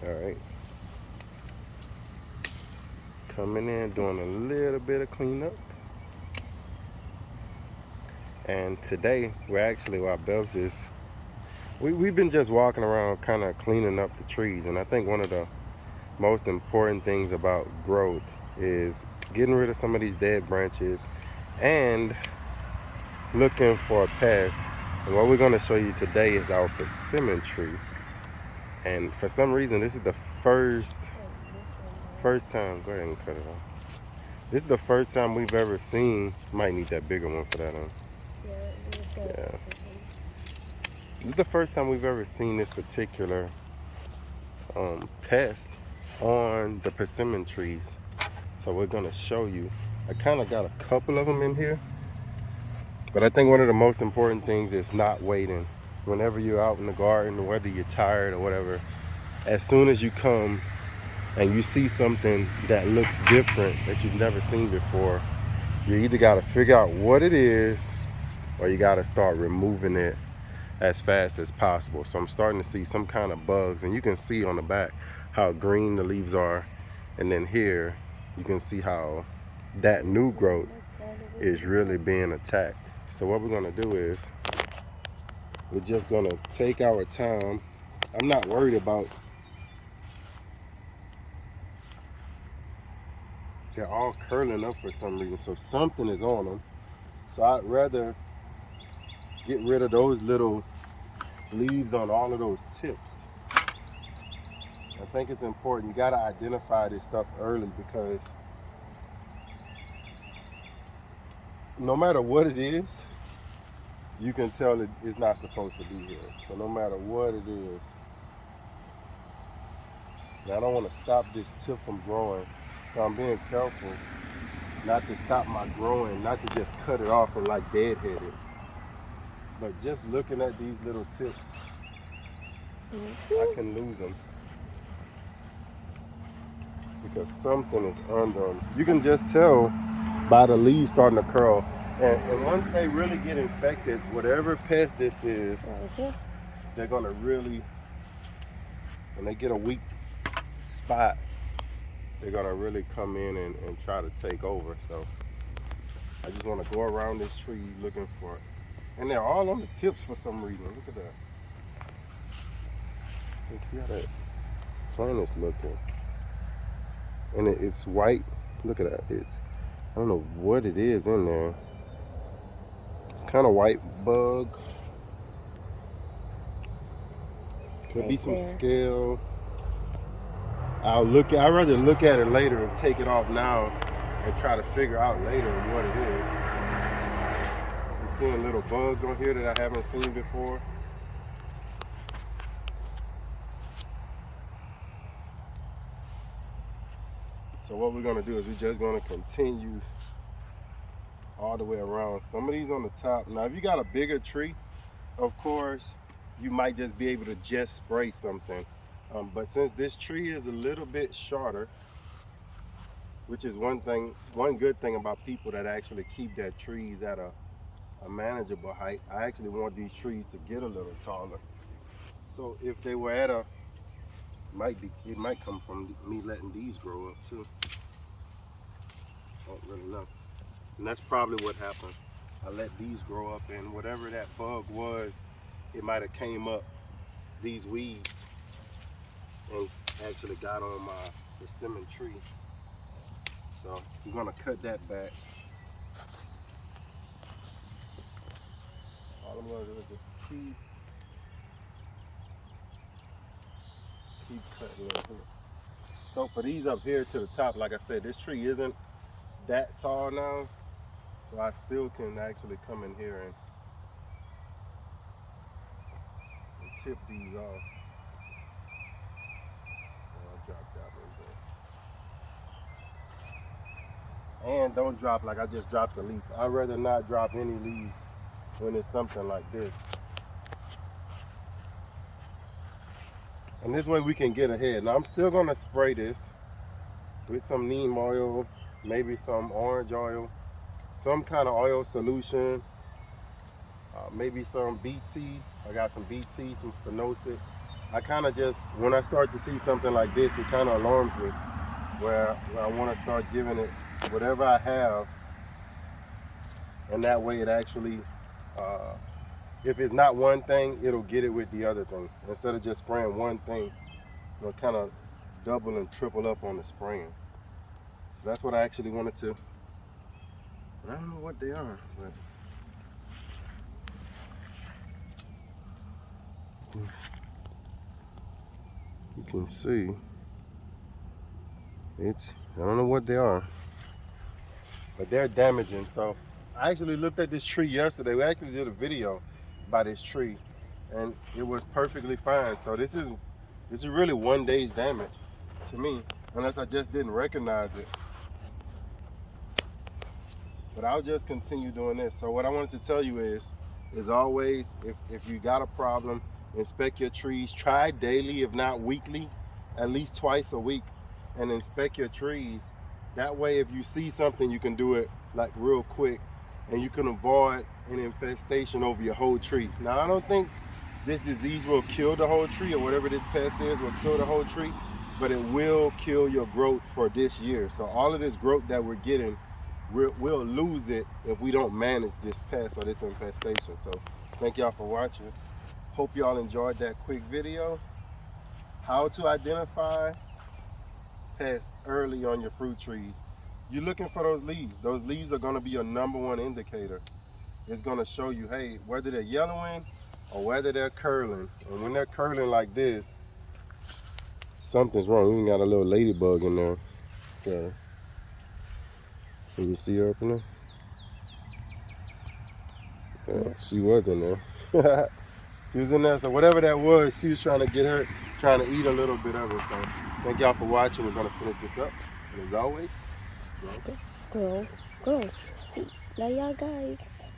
All right. Coming in, doing a little bit of cleanup. And today, we're actually, while Bubs is, we've been just walking around kind of cleaning up the trees. And I think one of the most important things about growth is getting rid of some of these dead branches and looking for a pest. And what we're going to show you today is our persimmon tree. And for some reason, this is the first time. Go ahead and cut it off. This is the first time we've ever seen. Might need that bigger one for that one. Yeah. This is the first time we've ever seen this particular pest on the persimmon trees. So we're gonna show you. I kind of got a couple of them in here, but I think one of the most important things is not waiting. Whenever you're out in the garden, whether you're tired or whatever, as soon as you come and you see something that looks different that you've never seen before, you either got to figure out what it is or you got to start removing it as fast as possible. So I'm starting to see some kind of bugs, and you can see on the back how green the leaves are, and then here you can see how that new growth is really being attacked. So what we're going to do is we're just going to take our time. I'm not worried about, they're all curling up for some reason, so something is on them. So I'd rather get rid of those little leaves on all of those tips. I think it's important. You got to identify this stuff early, because no matter what it is, you can tell it's not supposed to be here. So no matter what it is, now I don't want to stop this tip from growing, so I'm being careful not to stop my growing, not to just cut it off and like deadhead it. But just looking at these little tips, I can lose them because something is under them. You can just tell by the leaves starting to curl. And once they really get infected, whatever pest this is, they're gonna really, when they get a weak spot, they're gonna really come in and try to take over. So I just wanna go around this tree looking for it. And they're all on the tips for some reason. Look at that. You can see how that plant is looking. And it's white. Look at that. I don't know what it is in there. It's kind of white bug. Could be some scale. I'd rather look at it later and take it off now and try to figure out later what it is. I'm seeing little bugs on here that I haven't seen before. So what we're gonna do is we're just gonna continue all the way around. Some of these on the top. Now if you got a bigger tree, of course, you might just be able to just spray something. But since this tree is a little bit shorter, which is one good thing about people that actually keep their trees at a manageable height, I actually want these trees to get a little taller. So if they were at it might come from me letting these grow up too. I don't really know. And that's probably what happened. I let these grow up, and whatever that bug was, it might have came up these weeds and actually got on my persimmon tree. So we're gonna cut that back. All I'm gonna do is just keep cutting it here. So for these up here to the top, like I said, this tree isn't that tall now, so I still can actually come in here and tip these off. I'll drop that one there. And don't drop like I just dropped a leaf. I'd rather not drop any leaves when it's something like this. And this way we can get ahead. Now I'm still gonna spray this with some neem oil, maybe some orange oil, some kind of oil solution, maybe some BT. I got some BT, some spinosad, I kind of just, when I start to see something like this, it kind of alarms me, where I want to start giving it whatever I have, and that way it actually, if it's not one thing, it'll get it with the other thing. Instead of just spraying one thing, it'll kind of double and triple up on the spraying. So that's what I actually wanted to, but I don't know what they are, but you can see I don't know what they are, but they're damaging. So I actually looked at this tree yesterday. We actually did a video by this tree, and it was perfectly fine. So this is really one day's damage to me, unless I just didn't recognize it. But I'll just continue doing this. So what I wanted to tell you is always, if you got a problem, inspect your trees. Try daily, if not weekly, at least twice a week, and inspect your trees. That way, if you see something, you can do it like real quick, and you can avoid an infestation over your whole tree. Now, I don't think this disease will kill the whole tree, or whatever this pest is will kill the whole tree, but it will kill your growth for this year. So all of this growth that we're getting, we'll lose it if we don't manage this pest or this infestation. So thank y'all for watching. Hope y'all enjoyed that quick video. How to identify pests early on your fruit trees. You're looking for those leaves. Those leaves are going to be your #1 indicator. It's going to show you, hey, whether they're yellowing or whether they're curling. And when they're curling like this, something's wrong. We even got a little ladybug in there. Okay. Can you see her up in there? Yeah, she was in there. She was in there, so whatever that was, she was trying to eat a little bit of it. So thank y'all for watching. We're gonna finish this up. And as always, Grow. Peace. Love y'all guys.